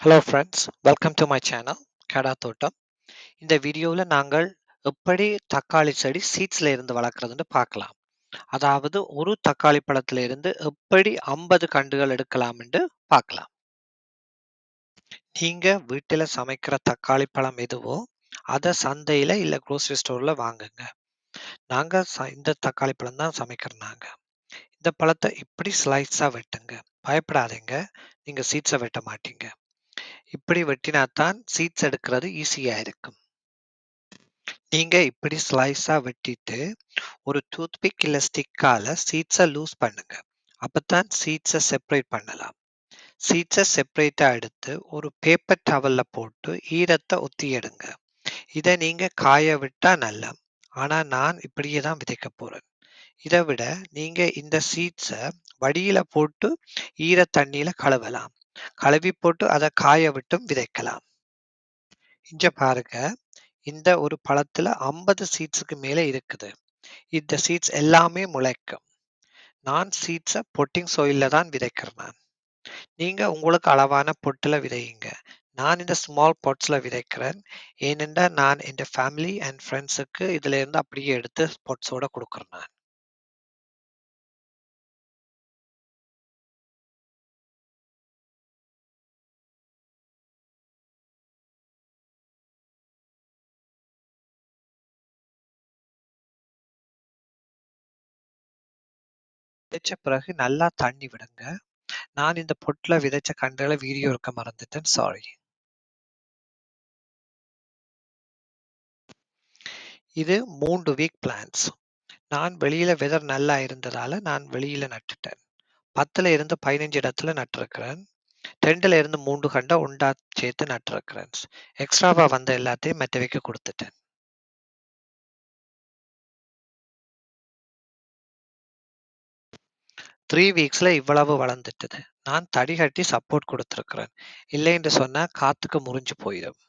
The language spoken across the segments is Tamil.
Hello friends, welcome to my channel கடா தோட்டம். இந்த வீடியோவில் நாங்கள் எப்படி தக்காளி செடி சீட்ஸ்ல இருந்து வளர்க்குறதுன்னு பார்க்கலாம். அதாவது ஒரு தக்காளி பழத்துல இருந்து எப்படி 50 கண்டுகள் எடுக்கலாம்னு பார்க்கலாம். நீங்க வீட்டில் சமைக்கிற தக்காளி பழம் எதுவோ அதை சந்தையில இல்ல grocery ஸ்டோர்ல வாங்குங்க. நாங்க இந்த தக்காளி பழம் தான் சமைக்கிறோம் நாங்க. இந்த பழத்தை இப்படி ஸ்லைஸா வெட்டுங்க. பயப்படாதீங்க, நீங்க சீட்ஸை வெட்ட மாட்டீங்க. இப்படி வெட்டினாத்தான் சீட்ஸ் எடுக்கிறது ஈஸியா இருக்கும். நீங்க இப்படி ஸ்லைஸா வெட்டிட்டு ஒரு டூத்பிக் இல்ல ஸ்டிக்கால சீட்ஸை லூஸ் பண்ணுங்க. அப்பதான் சீட்ஸை செப்பரேட் பண்ணலாம். சீட்ஸை செப்பரேட்டா எடுத்து ஒரு பேப்பர் டவல்ல போட்டு ஈரத்தை ஒத்தி எடுங்க. இதை நீங்க காய விட்டா நல்லா. ஆனா நான் இப்படியே தான் விதைக்க போறேன். இதை விட நீங்க இந்த சீட்ஸை வடியில போட்டு ஈர தண்ணியில கழுவலாம். கழுவி போட்டு அதை காய விட்டும் விதைக்கலாம். இங்க பாருங்க, இந்த ஒரு பழத்துல 50 சீட்ஸுக்கு மேல இருக்குது. இந்த சீட்ஸ் எல்லாமே முளைக்கும். நான் சீட்ஸை பொட்டிங் சாயில்ல தான் விதைக்கிறேன் நான். நீங்க உங்களுக்கு அளவான பொட்டுல விதையுங்க. நான் இந்த ஸ்மால் பாட்ஸ்ல விதைக்கிறேன். ஏனென்றா நான் என் ஃபேமிலி அண்ட் ஃப்ரெண்ட்ஸுக்கு இதுல இருந்து அப்படியே எடுத்து பாட்ஸோட கொடுக்குறேன் நான். விதைச்ச பிறகு நல்லா தண்ணி விடுங்க. நான் இந்த பொட்டுல விதைச்ச கன்றுகளை வீடியோ எடுக்க மறந்துட்டேன், சாரி. இது 3 வீக் பிளான்ட்ஸ். நான் வெளியில வெதர் நல்லா இருந்ததால நான் வெளியில நட்டுட்டேன். 10ல இருந்து 15 இடத்துல நட்டிருக்கிறேன். 2ல இருந்து 3 கண்ட உண்டா சேர்த்து நட்டிருக்கிறேன். எக்ஸ்ட்ராவா வந்த எல்லாத்தையும் மெட்டவைக்கு கொடுத்துட்டேன். 3 வீக்ஸ்ல இவ்வளவு வளர்ந்துட்டது. நான் தடி கட்டி சப்போர்ட் கொடுத்திருக்கிறேன். இல்லைன்னு சொன்னா காத்துக்கு முறிஞ்சு போயிடும்.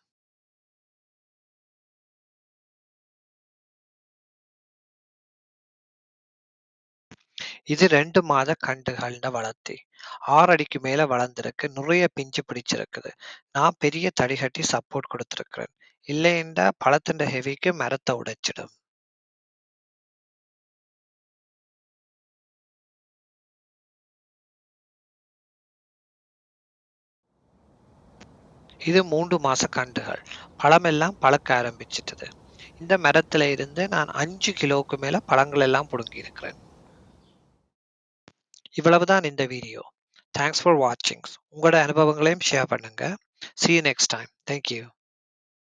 இது 2 மாத கண்டுகள்ட வளர்த்தி. 6 அடிக்கு மேல வளர்ந்திருக்கு. நிறைய பிஞ்சு பிடிச்சிருக்குது. நான் பெரிய தடி கட்டி சப்போர்ட் கொடுத்திருக்கிறேன். இல்லைண்டா பழத்தின் ஹெவிக்கு மரத்தை உடைச்சிடும். இது 3 மாச கண்டுகள். பழமெல்லாம் பழுக்க ஆரம்பிச்சிட்டது. இந்த மரத்துல இருந்து நான் 5 கிலோவுக்கு மேல பழங்கள் எல்லாம் புடுங்கி இருக்கிறேன். இவ்வளவுதான் இந்த வீடியோ. தேங்க்ஸ் ஃபார் வாட்சிங். உங்களோட அனுபவங்களையும் ஷேர் பண்ணுங்க. See you next time. Thank you.